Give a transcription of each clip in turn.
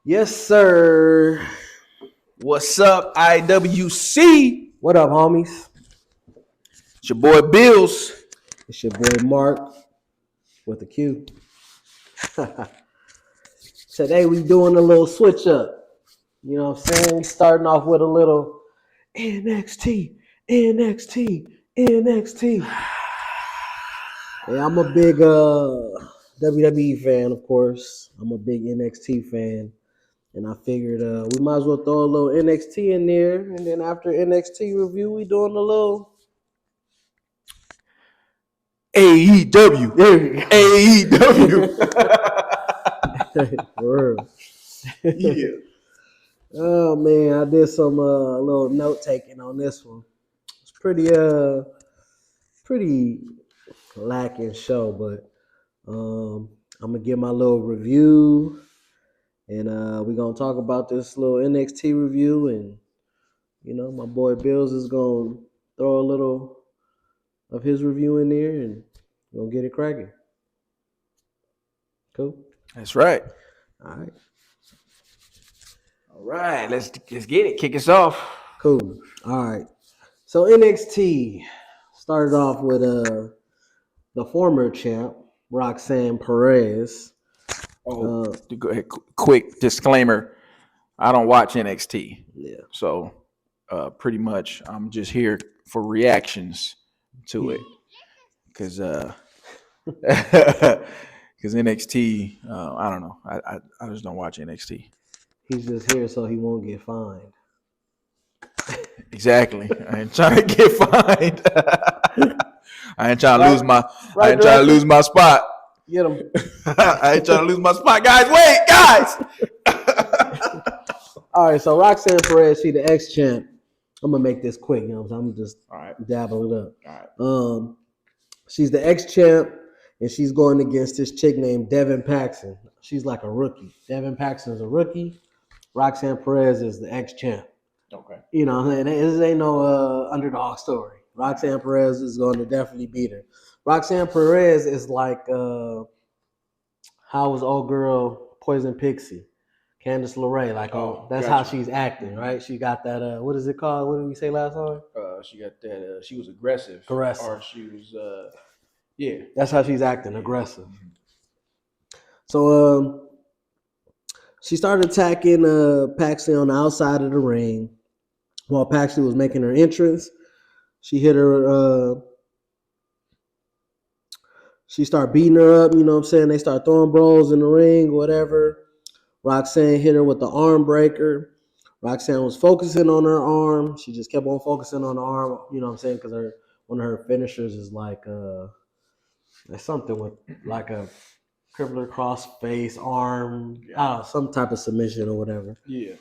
Yes, sir. What's up, IWC? What up, homies? It's your boy Bills. It's your boy Mark with a Q. Today we doing a little switch up. You know what I'm saying? We starting off with a little NXT, NXT, NXT. Yeah, I'm a big WWE fan, of course. I'm a big NXT fan. And I figured we might as well throw a little NXT in there. And then after NXT review, we doing a little AEW. There you go. AEW. For real. Yeah. Oh man, I did some little note taking on this one. It's pretty lacking show, but I'm gonna give my little review, and we're gonna talk about this little NXT review, and my boy Bills is gonna throw a little of his review in there, and we'll get it cracking. Cool. That's right. All right. All right. Let's get it. Kick us off. Cool. All right. So NXT started off with the former champ, Roxanne Perez. Go ahead. Quick disclaimer. I don't watch NXT. Yeah. So pretty much I'm just here for reactions to it. Because NXT, I don't know. I just don't watch NXT. He's just here so he won't get fined. Exactly. I ain't trying to get fined. I ain't trying to lose my. I ain't trying to lose my spot. Get him. I ain't trying to lose my spot, guys. Wait, guys. All right. So Roxanne Perez, she the ex-champ. I'm gonna make this quick. I'm just dabbling it up. All right. She's the ex-champ, and she's going against this chick named Devin Paxton. She's like a rookie. Devin Paxton is a rookie. Roxanne Perez is the ex-champ. Okay. And this ain't no underdog story. Roxanne Perez is going to definitely beat her. Roxanne Perez is like how was old girl Poison Pixie, Candice LeRae. Like, that's how she's acting, right? She got that. What is it called? What did we say last time? She got that. She was aggressive. Aggressive. Or she was. Yeah. That's how she's acting, aggressive. So she started attacking Paxley on the outside of the ring while Paxley was making her entrance. She hit her. She started beating her up. You know what I'm saying? They start throwing brawls in the ring, whatever. Roxanne hit her with the arm breaker. Roxanne was focusing on her arm. She just kept on focusing on the arm. You know what I'm saying? Because one of her finishers is like something with like a crippler cross face arm, some type of submission or whatever. Yeah.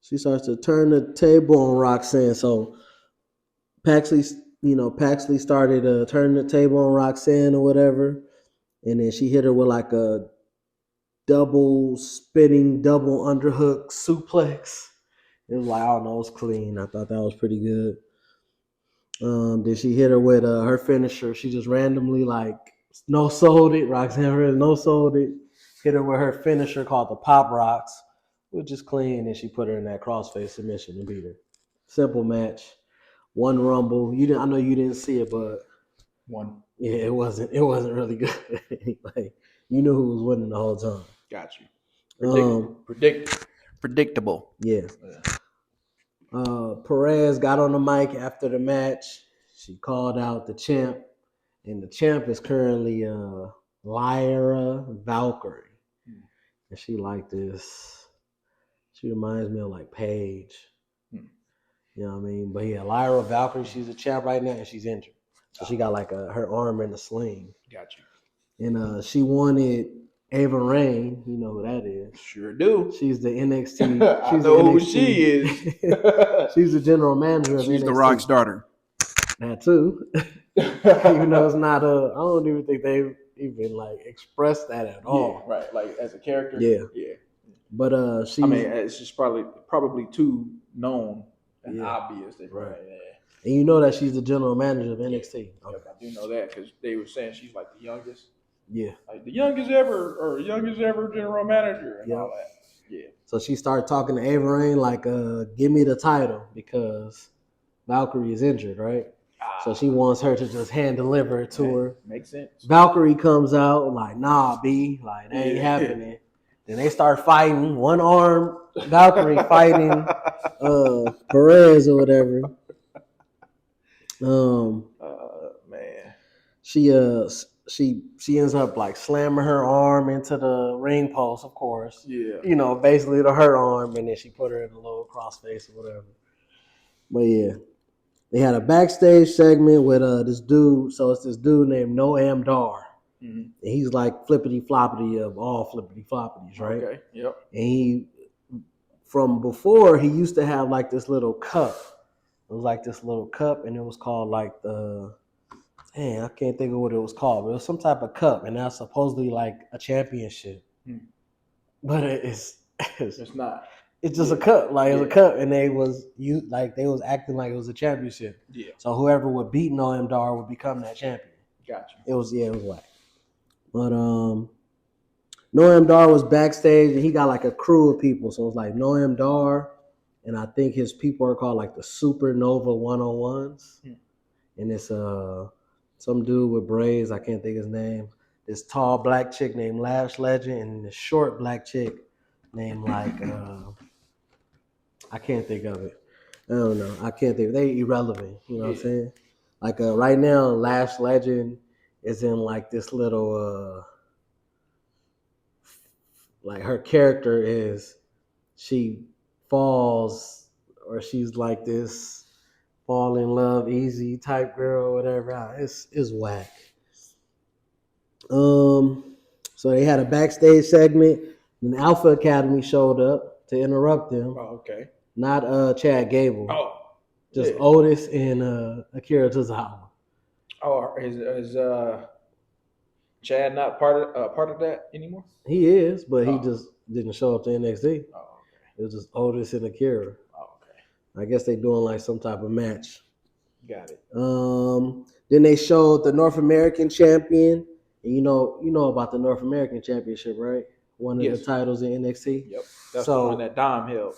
She starts to turn the table on Roxanne. So Paxley started turning the table on Roxanne or whatever, and then she hit her with like a double spinning, double underhook suplex. It was like, I don't know, it was clean. I thought that was pretty good. Then she hit her with her finisher. She just randomly like no sold it. Roxanne really no sold it. Hit her with her finisher called the Pop Rocks, which is clean. And she put her in that crossface submission and beat her. Simple match. One Rumble. I know you didn't see it, but one. Yeah, it wasn't really good. Like, you knew who was winning the whole time. Got you. Predictable. Yeah. Perez got on the mic after the match. She called out the champ, and the champ is currently Lyra Valkyrie. And she like this. She reminds me of like Paige. You know what I mean? But yeah, Lyra Valkyrie, she's a champ right now, and she's injured. So she got like her arm in a sling. Got you. And she wanted Ava Raine. You know who that is? Sure do. She's the NXT. I know who she is. She's the general manager of NXT. She's the Rock's daughter. That too. Even though it's not I don't even think they've even like expressed that at all. Yeah, right. Like as a character. Yeah. Yeah. But she. I mean, it's just probably too known and obvious. Right. And you know that she's the general manager of NXT. Okay. I do know that because they were saying she's like the youngest. Yeah. Like the youngest ever general manager and all that. Yeah. So she started talking to Ava Raine like, give me the title because Valkyrie is injured, right? So she wants her to just hand deliver it to her. Makes sense. Valkyrie comes out like, nah, B, like that ain't happening. Then they start fighting. One arm Valkyrie fighting Perez or whatever. Man. She ends up like slamming her arm into the ring post, of course. Yeah. You know, basically to her arm, and then she put her in a little crossface or whatever. But yeah. They had a backstage segment with this dude. So it's this dude named Noam Dar. Mm-hmm. And he's like flippity floppity of all flippity floppities, right? Okay. Yep. And he, from before, he used to have like this little cup. It was like this little cup, and it was called like I can't think of what it was called, but it was some type of cup, and that's supposedly like a championship. But it's not. It's just a cup, like it's a cup, and they was acting like it was a championship. Yeah. So whoever would beat Noam Dar would become that champion. Gotcha. It was whack. But Noam Dar was backstage, and he got like a crew of people. So it was like Noam Dar, and I think his people are called like the Supernova 101s. And it's some dude with braids, I can't think his name. This tall black chick named Lash Legend, and this short black chick named like I can't think of it. I don't know. I can't think. They irrelevant. You know what I'm saying? Like right now, Lash Legend is in like this little like her character is she falls or she's like this fall in love easy type girl or whatever. It's whack. So they had a backstage segment, and Alpha Academy showed up to interrupt them. Oh, okay. Not Chad Gable. Oh. Just Otis and Akira Tozawa. Oh, is Chad not part of that anymore? He is, but he just didn't show up to NXT. Oh, okay. It was just Otis and Akira. Oh, okay. I guess they're doing like some type of match. Got it. Then they showed the North American champion. And you know about the North American Championship, right? One of the titles in NXT. Yep. That's the one that Dom held.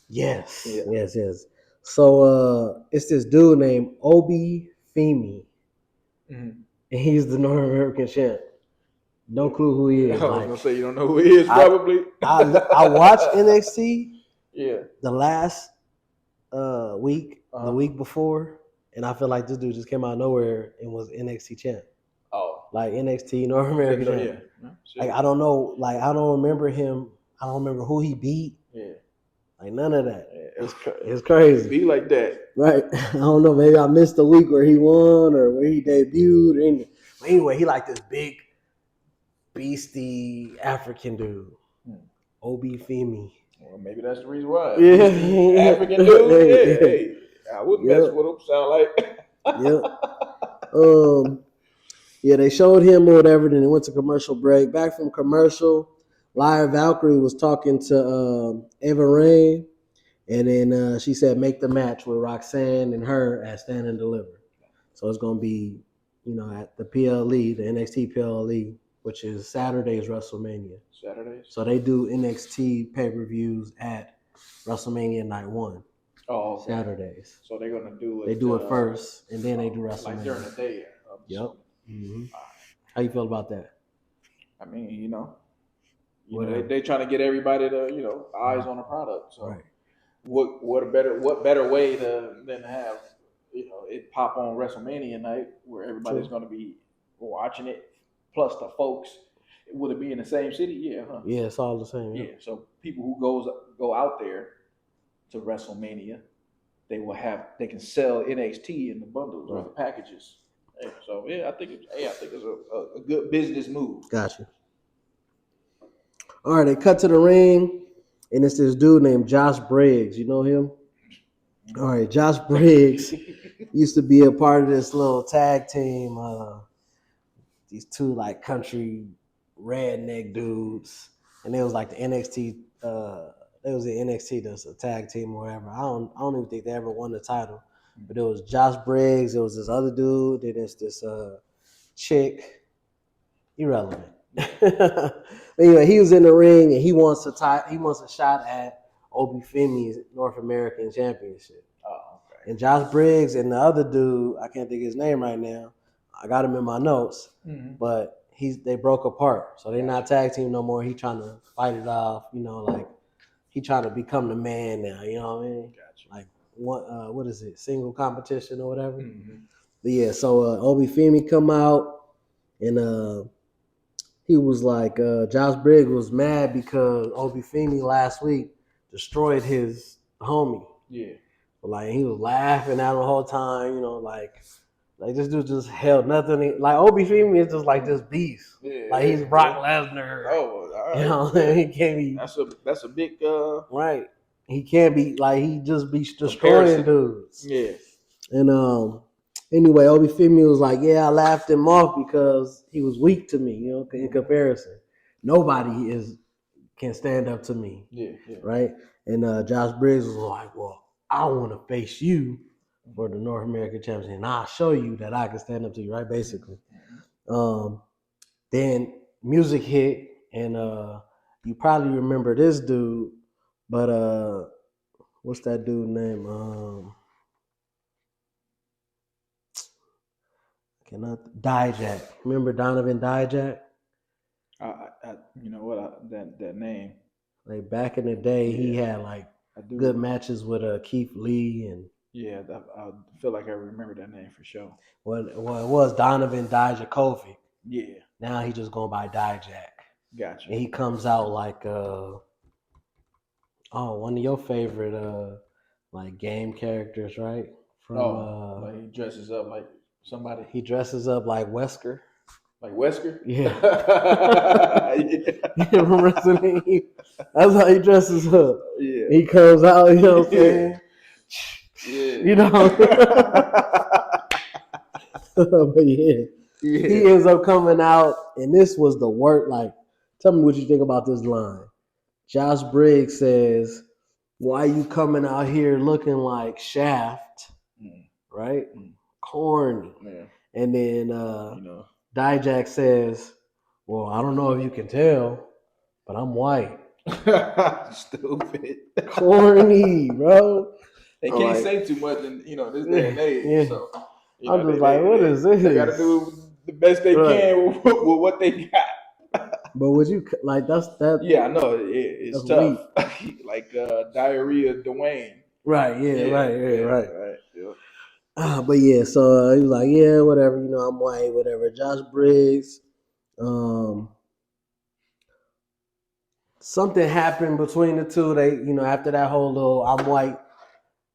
Yes. Yeah. Yes. So it's this dude named Obi Femi. Mm-hmm. And he's the North American champ. No clue who he is. I was gonna say you don't know who he is, probably. I watched NXT. Yeah. The last week, the week before, and I feel like this dude just came out of nowhere and was NXT champ. Oh. Like NXT North American champ. Yeah. Like I don't know. Like I don't remember him. I don't remember who he beat. Yeah. Like none of that. Yeah, it's crazy. Be like that. Right. I don't know. Maybe I missed the week where he won or where he debuted. Or anything. But anyway, he like this big, beastie African dude. Obi Femi. Well, maybe that's the reason why. Yeah. African dude. Hey. I wouldn't mess with him. Sound like. Yeah, they showed him or whatever, then they went to commercial break. Back from commercial, Lyra Valkyrie was talking to Ava Raine, and then she said make the match with Roxanne and her at Stand and Deliver. So it's going to be, at the PLE, the NXT PLE, which is Saturday's WrestleMania. Saturdays? So they do NXT pay-per-views at WrestleMania Night 1. Oh, okay. Saturdays. So they're going to do it. They do it first, and then they do WrestleMania. Like during the day. Yep. Mm-hmm. How you feel about that? I mean, they trying to get everybody to, eyes on the product. So what better way than to have, it pop on WrestleMania night where everybody's going to be watching it, plus the folks. Would it be in the same city? Yeah, huh? Yeah, it's all the same. Yeah. So people who go out there to WrestleMania, they can sell NXT in the bundles or the packages. So I think it's a good business move. Gotcha. All right, they cut to the ring, and it's this dude named Josh Briggs. You know him? All right, Josh Briggs used to be a part of this little tag team. These two like country redneck dudes, and it was like the NXT. It was the NXT that's a tag team or whatever. I don't even think they ever won the title. But it was Josh Briggs. It was this other dude. Then it's this chick. irrelevant. Anyway, he was in the ring and he wants a shot at Obafemi's North American Championship. Oh, okay. And Josh Briggs and the other dude, I can't think of his name right now. I got him in my notes, but they broke apart, so they're not tag team no more. He trying to fight it off, like he trying to become the man now. You know what I mean? Gotcha. Like what is it? Single competition or whatever. But yeah, so Obafemi come out and he was like, Josh Briggs was mad because Obafemi last week destroyed his homie. Yeah. Like he was laughing at him the whole time, like this dude just held nothing. Like Obafemi is just like this beast. Yeah, like he's Brock Lesnar. Oh, all right. You know what I mean? He can't be. That's a big right. He can't be like he just be destroying dudes. Yeah. And anyway, Obafemi was like, yeah, I laughed him off because he was weak to me, in comparison. Nobody can stand up to me. Yeah. Right? And Josh Briggs was like, well, I want to face you for the North American Championship, and I'll show you that I can stand up to you, right? Basically. Then music hit, and you probably remember this dude, but what's that dude name? Dijak. Remember Donovan Dijak? You know what? That name. Like back in the day, he had like good matches with Keith Lee and. Yeah, I feel like I remember that name for sure. Well, it was Donovan Dijakovic. Yeah. Now he just going by Dijak. Gotcha. And he comes out like one of your favorite like game characters, right? From like he dresses up like somebody. He dresses up like Wesker. Like Wesker? Yeah. From Resident Evil. That's how he dresses up. Yeah. He comes out, you know what I'm saying? Yeah. You know. But yeah. He ends up coming out, and this was the work. Like, tell me what you think about this line. Josh Briggs says, "Why you coming out here looking like Shaft?" Right? Corny. Yeah. And then Dijak says, "Well, I don't know if you can tell, but I'm white." Stupid. Corny, bro. They can't say too much in this day and age. Yeah. So I'm just what is this? They gotta do the best they can with what they got. But would you like that? Yeah, I know it's tough. Like diarrhea, Dwayne. Right. Yeah. Right. Yeah. But yeah, so he was like, yeah, whatever. I'm white, whatever. Josh Briggs. Something happened between the two. They, after that whole little "I'm white,"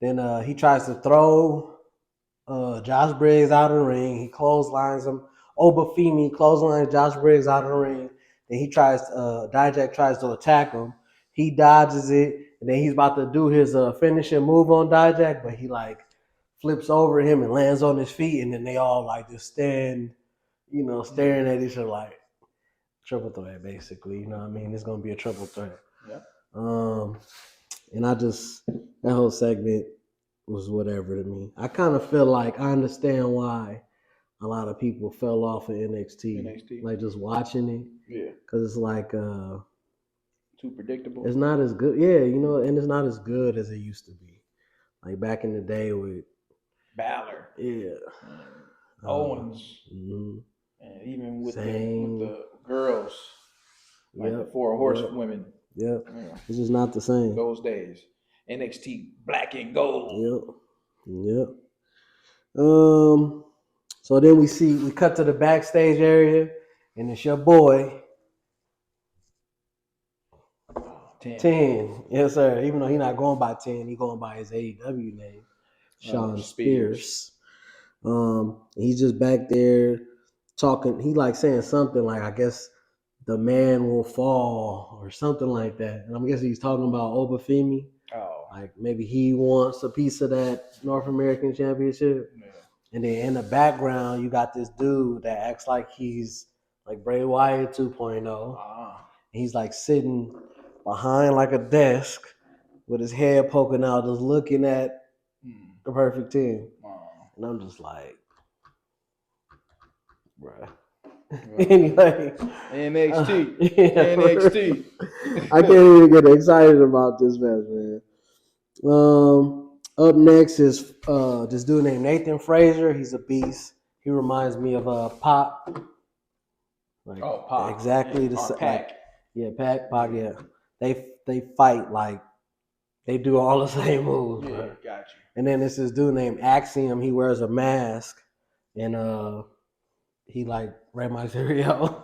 then he tries to throw Josh Briggs out of the ring. He clotheslines him. Obafemi clotheslines Josh Briggs out of the ring. Then Dijak tries to attack him. He dodges it, and then he's about to do his finishing move on Dijak, but he like flips over him and lands on his feet, and then they all like just stand, staring at each other like triple threat, basically. You know what I mean? It's gonna be a triple threat. Yeah. And that whole segment was whatever to me. I kind of feel like I understand why a lot of people fell off of NXT. Like just watching it. Yeah. Because it's like too predictable. It's not as good. Yeah, and it's not as good as it used to be. Like back in the day with Balor. Yeah. Owens. Mm-hmm. And even with the girls. Like the 4 horsewomen. Yep. Yeah. It's just not the same. Those days. NXT black and gold. Yep. So then we cut to the backstage area, and it's your boy 10. Yes, sir. Even though he's not going by 10, he's going by his AEW name, Shawn Spears. He's just back there talking. He like saying something like, I guess the man will fall or something like that. And I'm guessing he's talking about Obafemi. Oh. Like maybe he wants a piece of that North American Championship. Yeah. And then in the background, you got this dude that acts like he's like Bray Wyatt 2.0. He's like sitting behind like a desk with his head poking out, just looking at the Perfect 10. And I'm just like, bruh. Anyway, NXT. yeah, NXT. I can't even get excited about this match, man. Up next is this dude named Nathan Frazier. He's a beast. He reminds me of Pac. Like, Pac. exactly Yeah. the Or same. Pac. Yeah, Pac. Yeah, they fight like they do all the same moves. Yeah, Bro. got you. And then this dude named Axiom. He wears a mask, and he like Rey Mysterio.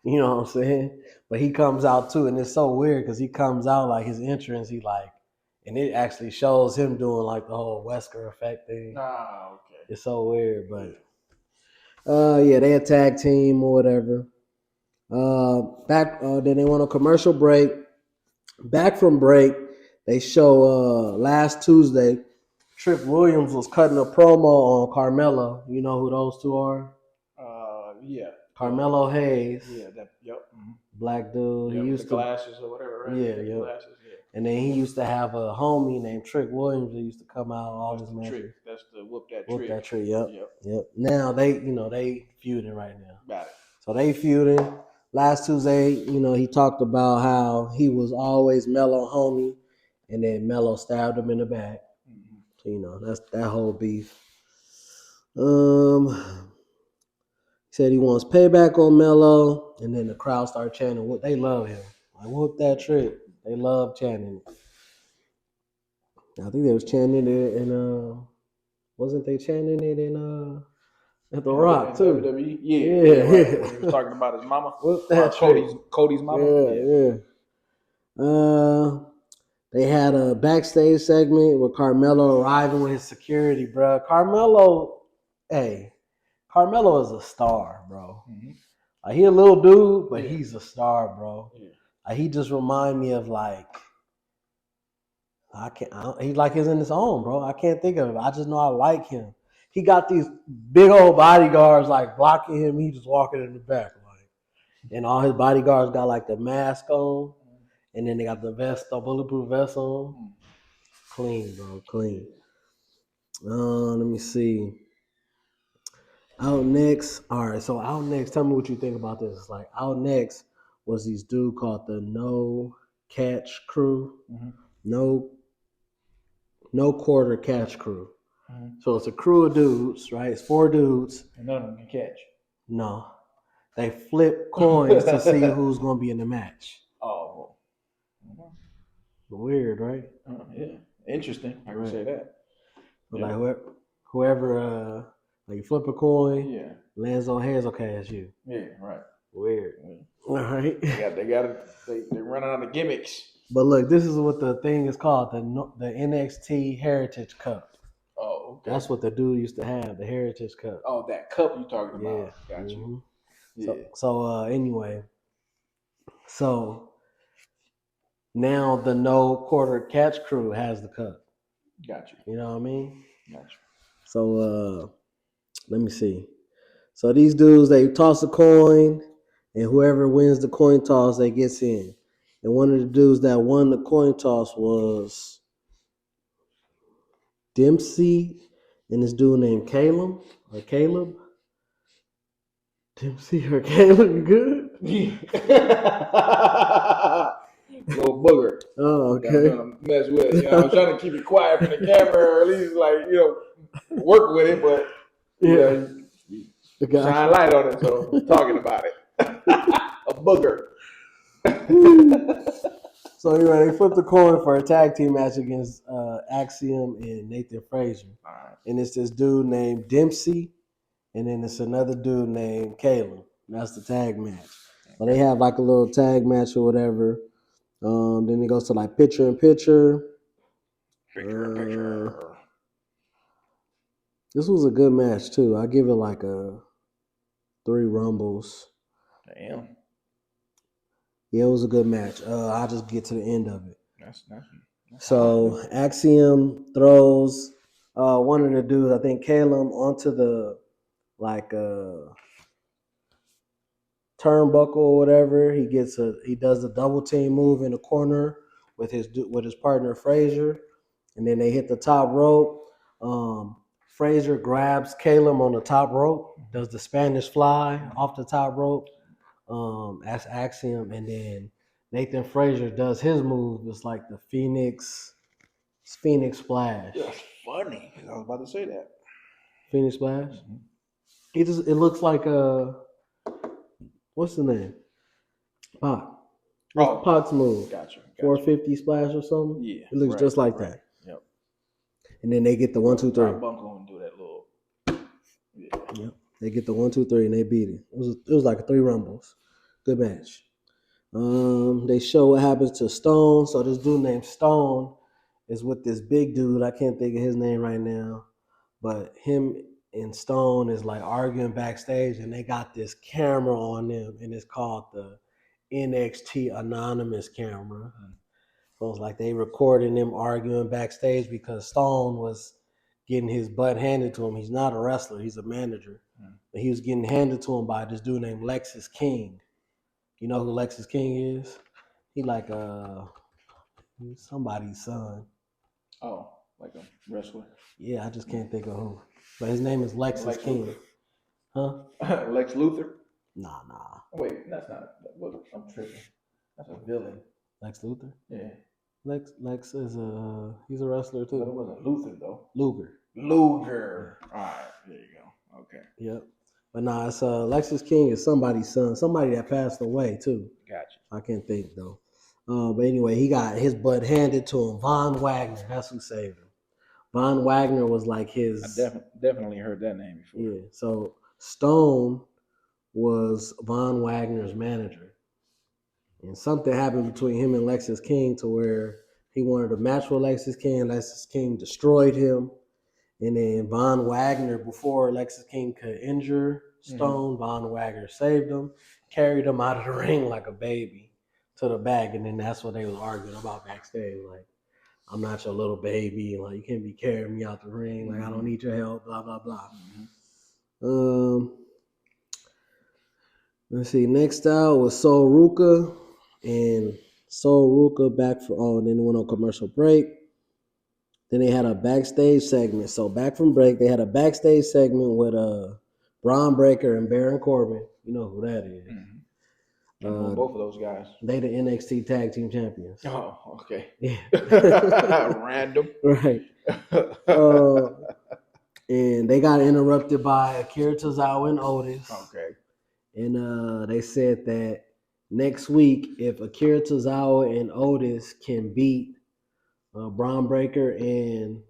You know what I'm saying? But he comes out too, and it's so weird because he comes out like his entrance. He like, and it actually shows him doing like the whole Wesker effect thing. Ah, okay. It's so weird, but yeah, they a tag team or whatever. Then they went on commercial break. Back from break, they show last Tuesday, Trick Williams was cutting a promo on Carmelo. You know who those two are? Yeah. Carmelo Hayes. Yeah. Yep. Mm-hmm. Black dude. Yep, he used the to glasses or whatever, right? Yeah, the yeah. glasses. Yeah. And then he used to have a homie named Trick Williams that used to come out all his matches. Trick. That's the whoop that Whoop trick. that trick. Yep. Now they feuding right now. Got it. So they feuding. Last Tuesday, he talked about how he was always Melo homie, and then Melo stabbed him in the back. Mm-hmm. So, that's that whole beef. He said he wants payback on Melo, and then the crowd started chanting. What they love him. Like, whoop that trick. They love chanting. I think they was chanting it in wasn't they chanting it in at the Rock too? WWE? Yeah. Right. When he was talking about his mama. Whoop that trick. Cody's mama. Yeah. They had a backstage segment with Carmelo arriving with his security, bro. Carmelo is a star, bro. Mm-hmm. Like, he a little dude, but he's a star, bro. Yeah. Like, he just remind me of like he's like he's in his own, bro. I can't think of it. I just know I like him. He got these big old bodyguards like blocking him. He just walking in the back, like, and all his bodyguards got like the mask on, and then they got the vest, the bulletproof vest on. Clean, bro, clean. Let me see. Out next, all right. So out next, tell me what you think about this. It's like out next was these dude called the No Catch Crew, no quarter catch crew. Mm-hmm. So it's a crew of dudes, right? It's 4 dudes. And none of them can catch. No. They flip coins to see who's going to be in the match. Oh. Weird, right? Yeah. Interesting. I can say that. So like whoever, like you flip a coin, lands on heads, okay, that's you. Yeah, right. Weird. All right. They're running out of gimmicks. But look, this is what the thing is called, the NXT Heritage Cup. Oh, okay. That's what the dude used to have, the Heritage Cup. Oh, that cup you talking about. Yeah. Got you. Yeah. So anyway, so now the No Quarter Catch Crew has the cup. Got you. You know what I mean? Got you. So let me see. So these dudes, they toss a coin, and whoever wins the coin toss, they gets in. And one of the dudes that won the coin toss was Dempsey and this dude named Caleb. Dempsey or Caleb, you good? Little booger. Oh, okay. Mess with it. I'm trying to keep it quiet from the camera, or at least work with it, but shine light on it. So I'm talking about it. A booger. So anyway, they flipped the coin for a tag team match against Axiom and Nathan Frazier. All right. And it's this dude named Dempsey, and then it's another dude named Caleb. That's the tag match. So they have like a little tag match or whatever. Then it goes to like picture in picture. This was a good match too. I give it like a 3 rumbles. Damn. Yeah, it was a good match. I'll just get to the end of it. That's so Axiom throws one of the dudes, I think Caleb, onto the turnbuckle or whatever. He does the double team move in the corner with his partner Frazier, and then they hit the top rope. Frazier grabs Caleb on the top rope, does the Spanish fly off the top rope, as Axiom, and then Nathan Frazier does his move. It's like the Phoenix splash. That's funny. I was about to say that. Phoenix splash. It looks like what's the name? Pac. Oh, Pac's move. Gotcha. 450 splash or something. Yeah, It looks just like that. Yep. And then they get the 1, 2, 3. Bunko and do that little. Yeah. Yep. They get the 1, 2, 3 and they beat it. It was like 3 rumbles. Good match. They show what happens to Stone. So this dude named Stone is with this big dude. I can't think of his name right now, but him and Stone is like arguing backstage, and they got this camera on them, and it's called the NXT Anonymous camera. So it's like they recording them arguing backstage because Stone was getting his butt handed to him. He's not a wrestler; he's a manager. But he was getting handed to him by this dude named Lexis King. You know who Lexis King is? He like somebody's son. Oh, like a wrestler. Yeah, I just can't think of who. But his name is Lexis King. Luthor. Huh? Lex Luthor. Nah. Wait, that's not. I'm tripping. That's a villain. Lex Luthor? Yeah. Lex is he's a wrestler too. But it wasn't Luthor though. Luger. All right, there you go. Okay. Yep. But nah, it's Lexis King is somebody's son, somebody that passed away too. Gotcha. I can't think though. But anyway, he got his butt handed to him. Von Wagner, that's who saved him. Von Wagner was like his. I definitely heard that name before. Yeah. So Stone was Von Wagner's manager, and something happened between him and Lexis King to where he wanted a match with Lexis King. Lexis King destroyed him. And then Von Wagner, before Lexis King could injure Stone, Von Wagner saved him, carried him out of the ring like a baby to the back. And then that's what they was arguing about backstage. Like, I'm not your little baby. Like, you can't be carrying me out the ring. Like, I don't need your help, blah, blah, blah. Let's see. Next out was Sol Ruka. And Sol Ruka back for, then they went on commercial break. Then they had a backstage segment. So back from break, they had a backstage segment with Braun Breaker and Baron Corbin. You know who that is. Both of those guys. They the NXT Tag Team Champions. Oh, okay. Yeah. Random. Right. And they got interrupted by Akira Tozawa and Otis. Okay. And they said that next week, if Akira Tozawa and Otis can beat Braun Breaker and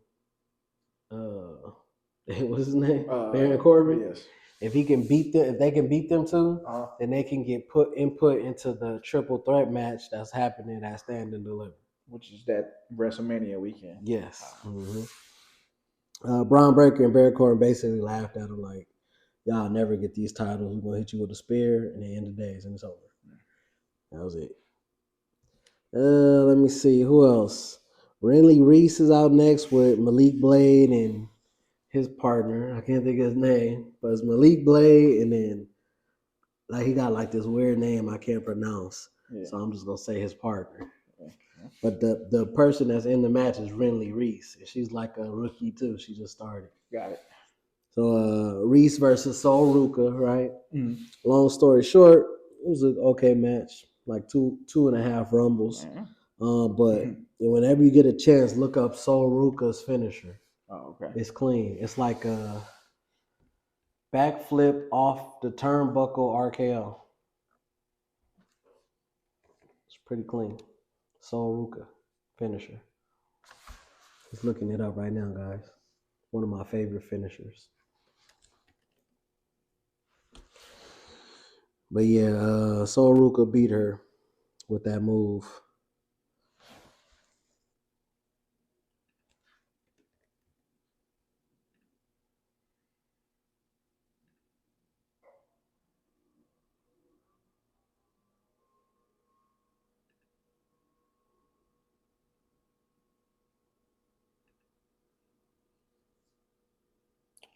what's his name? Baron Corbin. Yes. If he can beat them, if they can beat them two, then they can get input into the triple threat match that's happening at Stand and Deliver, which is that WrestleMania weekend. Yes. Braun Breaker and Baron Corbin basically laughed at him like, "Y'all never get these titles. We're gonna hit you with a spear, and the end of days, and it's over." That was it. Let me see who else. Renly Reese is out next with Malik Blade and his partner. I can't think of his name, but it's Malik Blade, and then like he got like this weird name I can't pronounce. Yeah. So I'm just gonna say his partner. Okay. But the person that's in the match is Renly Reese, and she's like a rookie too. She just started. Got it. So Reese versus Sol Ruka, right? Mm-hmm. Long story short, it was an okay match, like two and a half rumbles. Mm-hmm. But whenever you get a chance, look up Sol Ruka's finisher. Oh, okay. It's clean. It's like a backflip off the turnbuckle RKO. It's pretty clean. Sol Ruka finisher. Just looking it up right now, guys. One of my favorite finishers. But yeah, Sol Ruka beat her with that move.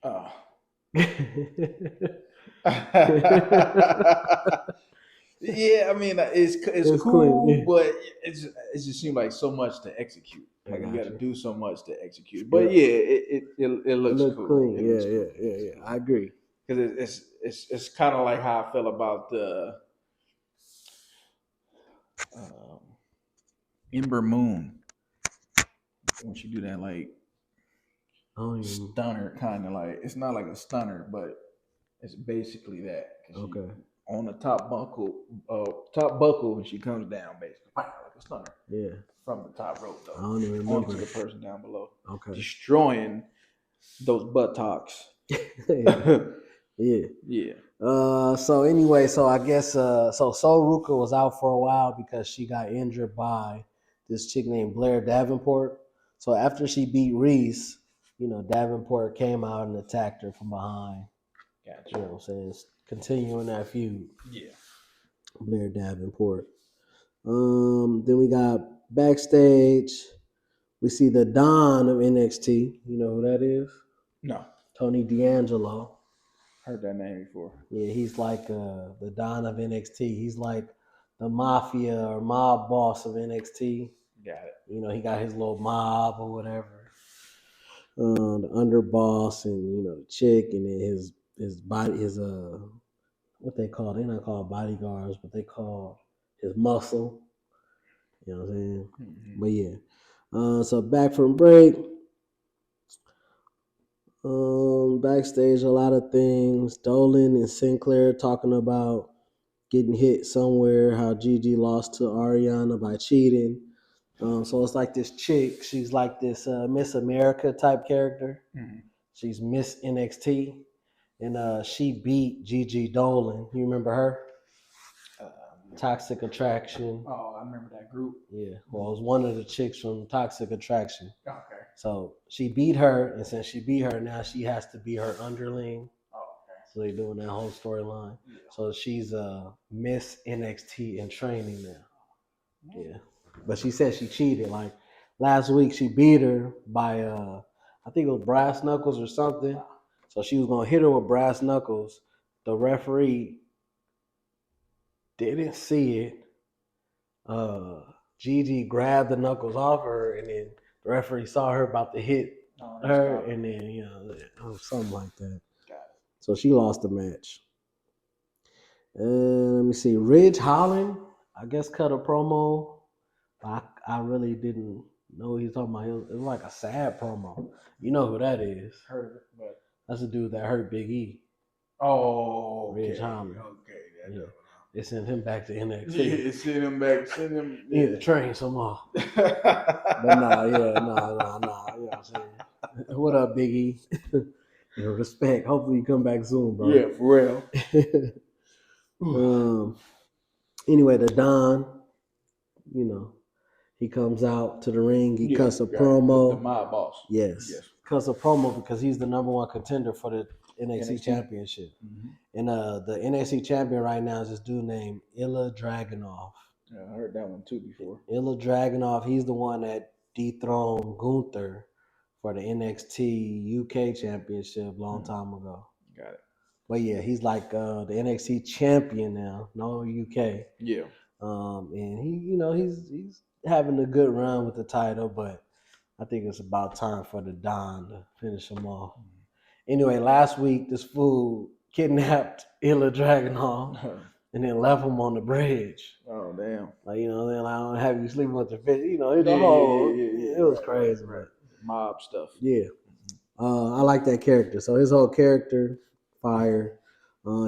Oh. Yeah, I mean it's cool, clean, yeah. But it just seemed like so much to execute. Like you got to do so much to execute. Yeah. But yeah, it looks cool. Clean. It looks cool. Yeah. I agree. Because it's kind of like how I feel about the Ember Moon when she do that like stunner kind of like it's not like a stunner, but it's basically that. Okay. On the top buckle, and she comes down basically like a stunner. Yeah. From the top rope though. I don't even remember. Onto the person down below. Okay. Destroying those buttocks. Yeah. So anyway, so I guess so Sol Ruka was out for a while because she got injured by this chick named Blair Davenport. So after she beat Reese, Davenport came out and attacked her from behind. Gotcha. You know what I'm saying? Continuing that feud. Yeah. Blair Davenport. Then we got backstage. We see the Don of NXT. You know who that is? No. Tony D'Angelo. Heard that name before. Yeah, he's like the Don of NXT. He's like the mafia or mob boss of NXT. Got it. He got his little mob or whatever. The underboss and the chick and then his body what they call, they're not called bodyguards, but they call his muscle. You know what I'm saying? Mm-hmm. But yeah. So back from break. Backstage, a lot of things. Dolan and Sinclair talking about getting hit somewhere, how Gigi lost to Ariana by cheating. So it's like this chick. She's like this Miss America type character. Mm-hmm. She's Miss NXT. And she beat Gigi Dolan. You remember her? Toxic Attraction. Oh, I remember that group. Yeah. Well, it was one of the chicks from Toxic Attraction. Okay. So she beat her, and since she beat her, now she has to be her underling. Oh, okay. So they're doing that whole storyline. Yeah. So she's Miss NXT in training now. Yeah. But she said she cheated. Like last week, she beat her by I think it was brass knuckles or something. So she was gonna hit her with brass knuckles. The referee didn't see it. Gigi grabbed the knuckles off her, and then the referee saw her about to hit her, and then something like that. Got it. So she lost the match. Let me see. Ridge Holland, I guess, cut a promo. I really didn't know what he was talking about. It was like a sad promo. You know who that is? Heard of it, but that's the dude that hurt Big E. Oh, okay. Ridge Holland. Okay, yeah. They sent him back to NXT. Yeah, send him back. Send him. Yeah. Need to train some more. But nah. You know what I'm saying? What up, Big E? Respect. Hopefully you come back soon, bro. Yeah, for real. Anyway, the Don, he comes out to the ring. He cuts a promo. The mob boss. Yes. Cuts a promo because he's the number one contender for the NXT Championship. Mm-hmm. And the NXT champion right now is this dude named Ilya Dragunov. Yeah, I heard that one too before. Ilya Dragunov, he's the one that dethroned Gunther for the NXT UK Championship long time ago. Got it. But yeah, he's like the NXT champion now, no UK. Yeah. And he's having a good run with the title, but I think it's about time for the Don to finish him off. Mm-hmm. Anyway, last week this fool kidnapped Ilya Dragunov and then left him on the bridge. Oh damn! Like then I don't have you sleeping with the fish. It was crazy, right. Mob stuff. Yeah, I like that character. So his whole character, fire.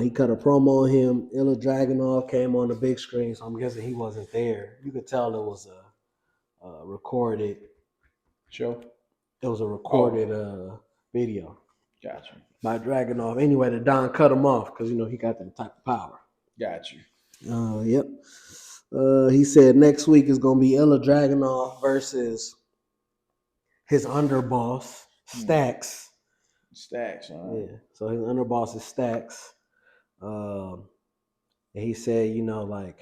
He cut a promo on him. Ilya Dragunov came on the big screen, so I'm guessing he wasn't there. You could tell it was a recorded show. It was a recorded video. Gotcha. By Dragunov. Anyway, the Don cut him off because he got that type of power. Got you. Yep. He said next week is gonna be Ilya Dragunov versus his underboss Stacks. Stacks. Right. Yeah. So his underboss is Stacks. And he said, Ilya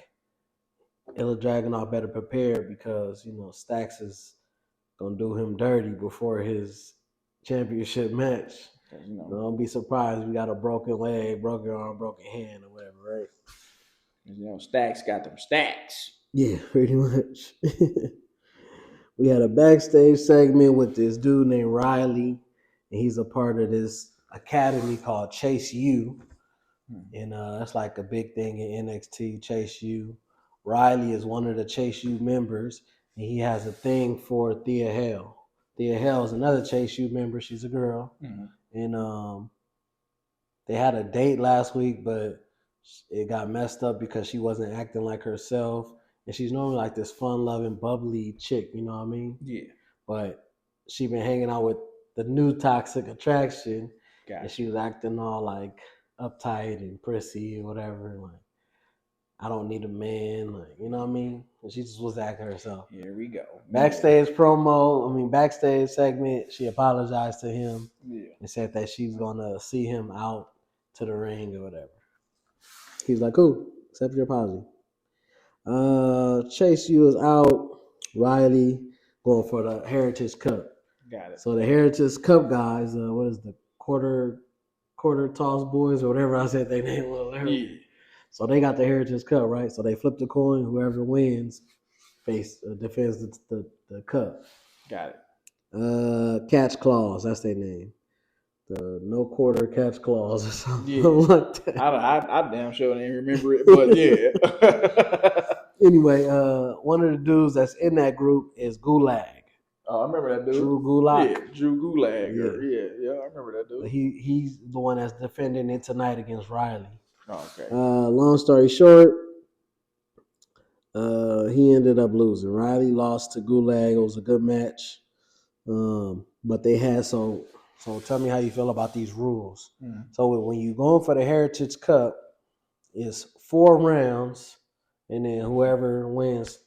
Dragunov better prepare because Stacks is gonna do him dirty before his championship match. Don't be surprised we got a broken leg, broken arm, broken hand, or whatever, right? Stacks got them stacks. Yeah, pretty much. We had a backstage segment with this dude named Riley, and he's a part of this academy called Chase U. And that's like a big thing in NXT, Chase U. Riley is one of the Chase U members, and he has a thing for Thea Hale. Thea Hale is another Chase U member. She's a girl. And they had a date last week, but it got messed up because she wasn't acting like herself. And she's normally like this fun-loving, bubbly chick, you know what I mean? Yeah. But she been hanging out with the new Toxic Attraction, Gotcha. and she was acting all like uptight and prissy or whatever. Like, I don't need a man, like, you know what I mean? And she just was acting herself. Here we go. Backstage segment, she apologized to him and said that she's gonna see him out to the ring or whatever. He's like, cool, accept your apology. Chase U is out. Riley going for the Heritage Cup. Got it. So the Heritage Cup guys, what is the quarter toss boys or whatever I said their name was. Yeah. So they got the Heritage Cup, right? So they flip the coin. Whoever wins defends the cup. Got it. Catch Claws, that's their name. The no quarter catch clause or something like that. I damn sure didn't remember it, but yeah. Anyway, one of the dudes that's in that group is Gulag. Oh, I remember that dude. Drew Gulak. Yeah, Drew Gulag. Yeah, I remember that dude. He's the one that's defending it tonight against Riley. Oh, okay. Long story short, he ended up losing. Riley lost to Gulag. It was a good match. But they had so tell me how you feel about these rules. So when you going for the Heritage Cup, it's 4 rounds, and then whoever wins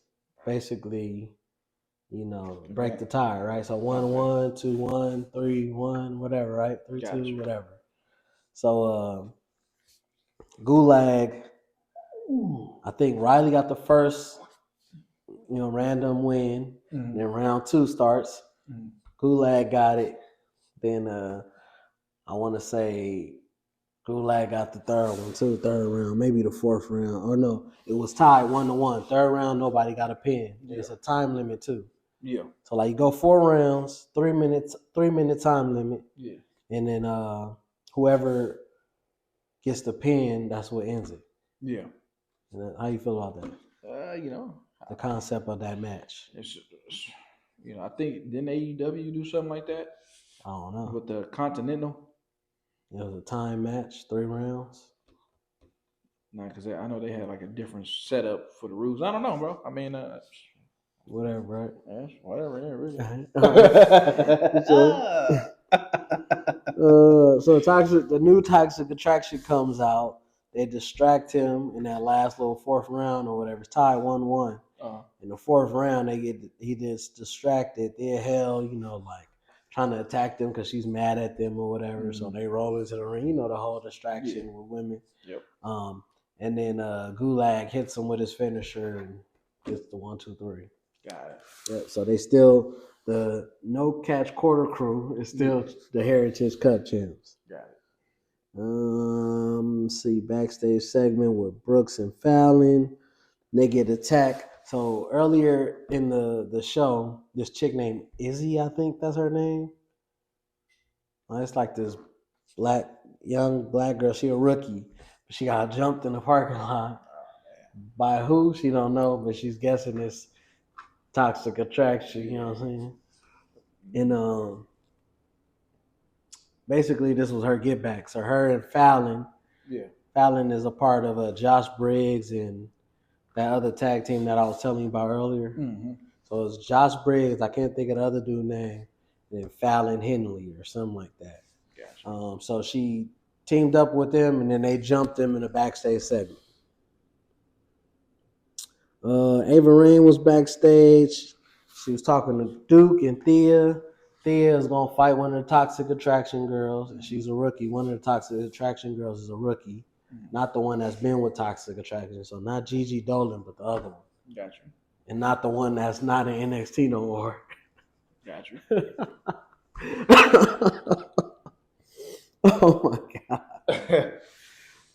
basically, break the tie, right? So 1-1, 2-1, 3-1, whatever, right? 3-2, whatever. So Gulag, I think Riley got the first, random win. Then round 2 starts. Gulag got it. Then I want to say Gulag got the third round, maybe the 4th round. Or no, it was tied 1-1. 3rd round, nobody got a pin. There's a time limit too. Yeah. So like you go 4 rounds, 3 minute time limit. Yeah. And then whoever gets the pin, that's what ends it. Yeah. And how you feel about that? The concept of that match. I think didn't AEW do something like that? I don't know. With the Continental? It was a time match, 3 rounds. Nah, because I know they had like a different setup for the rules. I don't know, bro. I mean, whatever, right? Yeah, whatever. Yeah, really. So the new Toxic Attraction comes out. They distract him in that last little 4th round or whatever. It's tied 1-1. In the 4th round, he gets distracted. They're hell, like trying to attack them because she's mad at them or whatever. Mm-hmm. So they roll into the ring. The whole distraction with women. Yep. And then Gulag hits him with his finisher and gets the 1-2-3. Got it. Yep. So they still the no catch quarter crew is still the Heritage Cup champs. Got it. See backstage segment with Brooks and Fallon. They get attacked. So earlier in the show, this chick named Izzy, I think that's her name. It's like this young black girl. She a rookie. She got jumped in the parking lot. By who? She don't know, but she's guessing this Toxic Attraction, you know what I'm saying? And basically this was her get back. So her and Fallon. Yeah. Fallon is a part of Josh Briggs and that other tag team that I was telling you about earlier. Mm-hmm. So it's Josh Briggs, I can't think of the other dude's name, and Fallon Henley or something like that. Gotcha. So she teamed up with them, and then they jumped them in the backstage segment. Ava Raine was backstage. She was talking to Duke and Thea. Thea is going to fight one of the Toxic Attraction girls, and she's a rookie. One of the Toxic Attraction girls is a rookie. Not the one that's been with Toxic Attraction. So not Gigi Dolan, but the other one. Gotcha. And not the one that's not in NXT no more. Gotcha. Oh my God.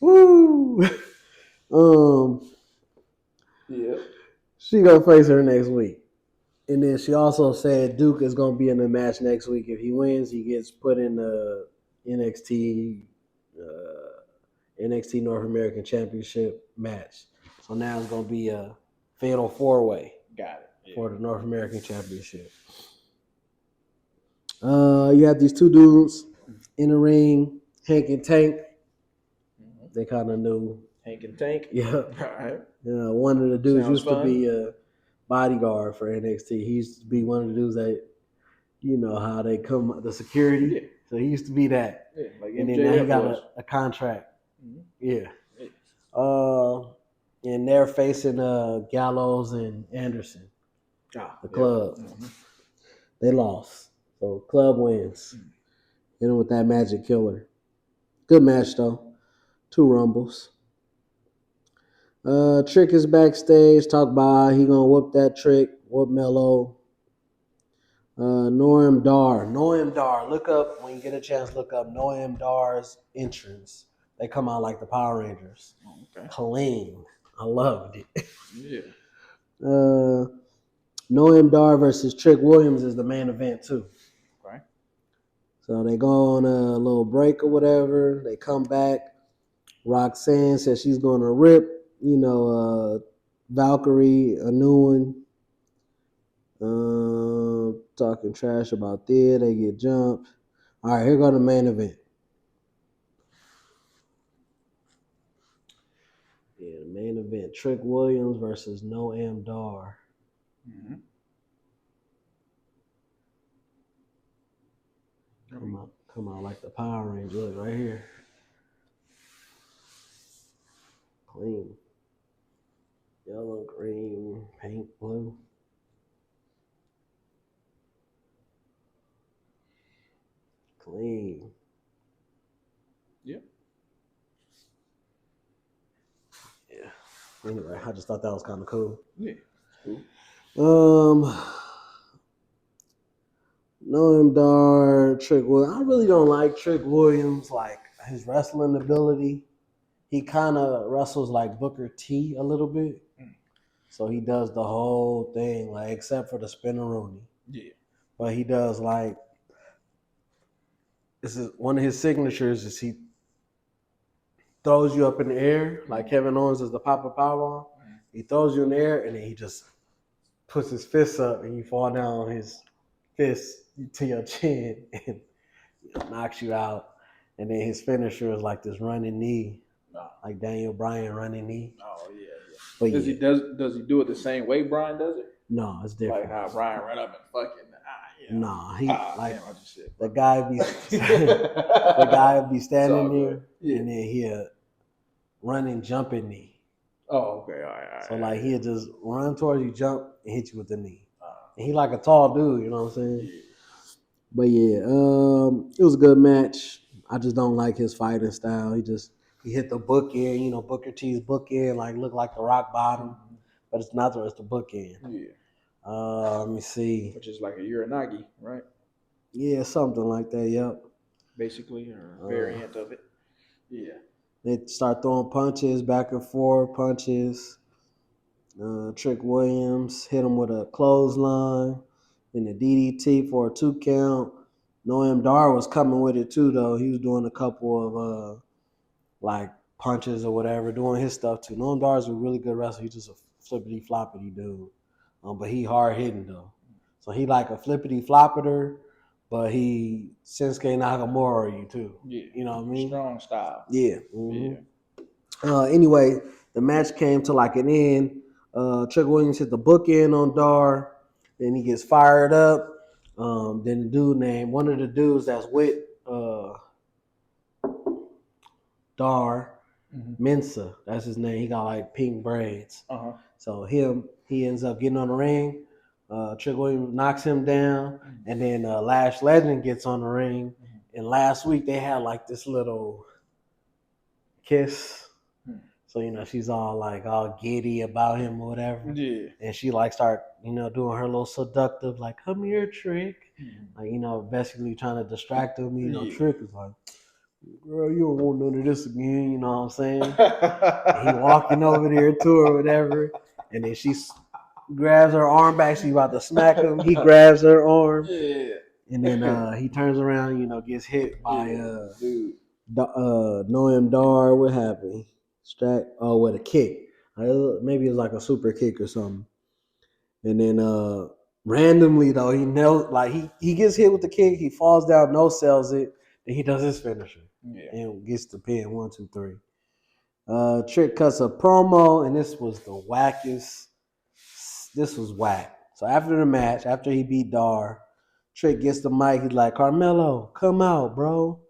Woo. Yeah. She gonna face her next week. And then she also said Duke is going to be in the match next week. If he wins, he gets put in the NXT North American Championship match. So now it's going to be a fatal 4-way. Got it. Yeah. For the North American Championship. You have these two dudes in the ring, Hank and Tank. Mm-hmm. They kind of knew. Hank and Tank. Yeah. All right. One of the dudes Sounds used fun. to be a bodyguard for NXT. He used to be one of the dudes that, you know, how they come, the security. Yeah. So he used to be that. Yeah, like and MJF then now he got was. a contract. Mm-hmm. Yeah. Yeah. And they're facing Gallows and Anderson, the club. Mm-hmm. They lost. So club wins. Hit him with that magic killer. Good match though. 2 rumbles. Trick is backstage. Talk about how he gonna whoop that Trick. Whoop Mello. Noam Dar. Look up when you get a chance. Look up Noam Dar's entrance. They come out like the Power Rangers. Okay. Clean. I loved it. Yeah. Noam Dar versus Trick Williams is the main event too. Okay. So they go on a little break or whatever. They come back. Roxanne says she's going to rip, Valkyrie a new one. Talking trash about Thea. They get jumped. All right, here go the main event. Yeah, the main event. Trick Williams versus Noam Dar. Mm-hmm. Come on, like the Power Rangers. Look right here. Clean. Yellow, green, pink, blue. Clean. Yep. Yeah. Anyway, I just thought that was kind of cool. Yeah. Cool. Noam Dar, Trick Williams. I really don't like Trick Williams, like his wrestling ability. He kind of wrestles like Booker T a little bit. So he does the whole thing, like except for the spinneroonie. Yeah. But he does like, this is one of his signatures is he throws you up in the air, like Kevin Owens is the Papa Powerbomb. He throws you in the air and then he just puts his fists up and you fall down on his fist to your chin and knocks you out. And then his finisher is like this running knee. Like Daniel Bryan running knee. Oh yeah. But does he do it the same way Bryan does it? No, it's different. Like how Bryan run up and fucking Nah, he damn, I just said. the guy be standing there and then he'll run and jump in knee. Oh, okay, all right. So like he'll just run towards you, jump, and hit you with the knee. And he like a tall dude, you know what I'm saying? Yeah. But yeah, it was a good match. I just don't like his fighting style. He hit the bookend, Booker T's bookend, like look like the rock bottom, but it's not. It's the bookend. Yeah. Let me see. Which is like a Uranagi, right? Yeah, something like that. Yep. Basically, or a variant of it. Yeah. They start throwing punches, back and forth punches. Trick Williams hit him with a clothesline and a DDT for a 2 count. Noam Dar was coming with it too, though. He was doing a couple of like punches or whatever, doing his stuff too. Noam Dar is a really good wrestler. He's just a flippity floppity dude, but he hard hitting though. So he like a flippity floppeter, but he Shinsuke Nakamura you too. Yeah, you know what I mean. Strong style. Yeah. Mm-hmm. Yeah. Anyway, the match came to like an end. Trick Williams hit the bookend on Dar. Then he gets fired up. Then one of the dudes that's with Dar, Mensa, that's his name. He got like pink braids. So he ends up getting on the ring. Trick Williams knocks him down, and then Lash Legend gets on the ring. And last week they had like this little kiss. So, she's all giddy about him or whatever. Yeah. And she start, doing her little seductive, like, come here, Trick. Basically trying to distract him. Trick is like, girl, you don't want none of this again. You know what I'm saying? And he walking over there to her or whatever. And then she's, grabs her arm back. She about to smack him. He grabs her arm. Yeah. And then he turns around, gets hit by dude. Noam Dar. What happened? With a kick. Maybe it was like a super kick or something. And then randomly though, he gets hit with the kick. He falls down, no sells it. Then he does his finisher and gets the pin. 1, 2, 3. Trick cuts a promo, and this was the wackest. This was whack. So after the match, after he beat Dar, Trick gets the mic. He's like, Carmelo, come out, bro.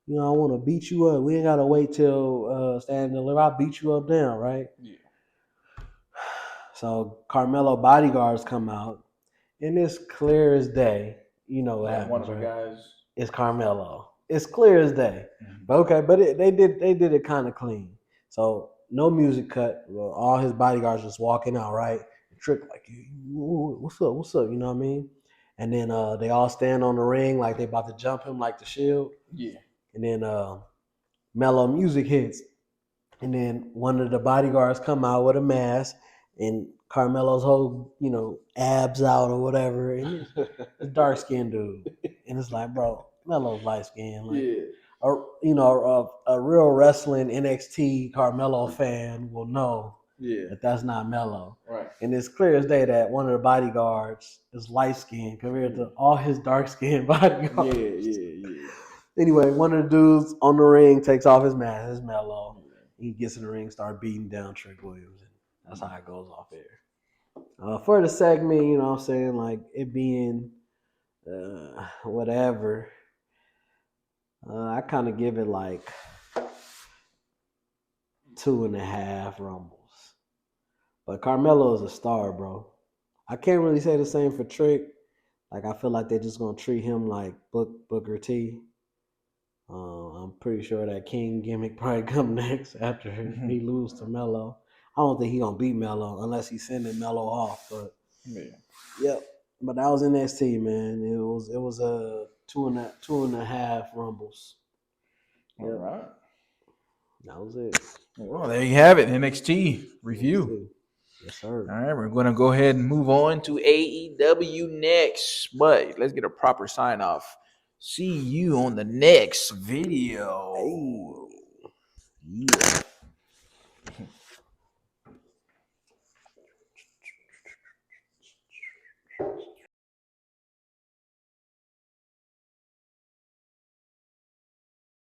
I want to beat you up. We ain't got to wait till Stand and Deliver. I'll beat you up now, right? Yeah. So Carmelo bodyguards come out, and it's clear as day. You know what happens, one of the right? guys. It's Carmelo. It's clear as day. Mm-hmm. But okay, they did it kind of clean. So no music cut. Well, all his bodyguards just walking out, right? Trick like, what's up? You know what I mean? And then they all stand on the ring like they about to jump him like the Shield. Yeah. And then mellow music hits. And then one of the bodyguards come out with a mask and Carmelo's whole, abs out or whatever. And it's dark skinned dude. And it's like, bro, Melo's light skinned. Like, a real wrestling NXT Carmelo fan will know that's not Melo. Right. And it's clear as day that one of the bodyguards is light skinned compared to all his dark skinned bodyguards. Yeah. Anyway, one of the dudes on the ring takes off his mask. It's Melo. He gets in the ring, start beating down Trick Williams. And that's how it goes off air. For the segment, you know what I'm saying, like it being whatever, I kind of give it like 2.5 rumbles. But Carmelo is a star, bro. I can't really say the same for Trick. Like, I feel like they're just going to treat him like Booker T. I'm pretty sure that King gimmick probably come next after he loses to Melo. I don't think he's going to beat Melo unless he's sending Melo off. But, yep. But that was NXT, man. It was a 2.5 rumbles. All right. That was it. Well, there you have it. NXT review. Yes, sir. All right, we're going to go ahead and move on to AEW next. But let's get a proper sign off. See you on the next video. Hey. Yeah.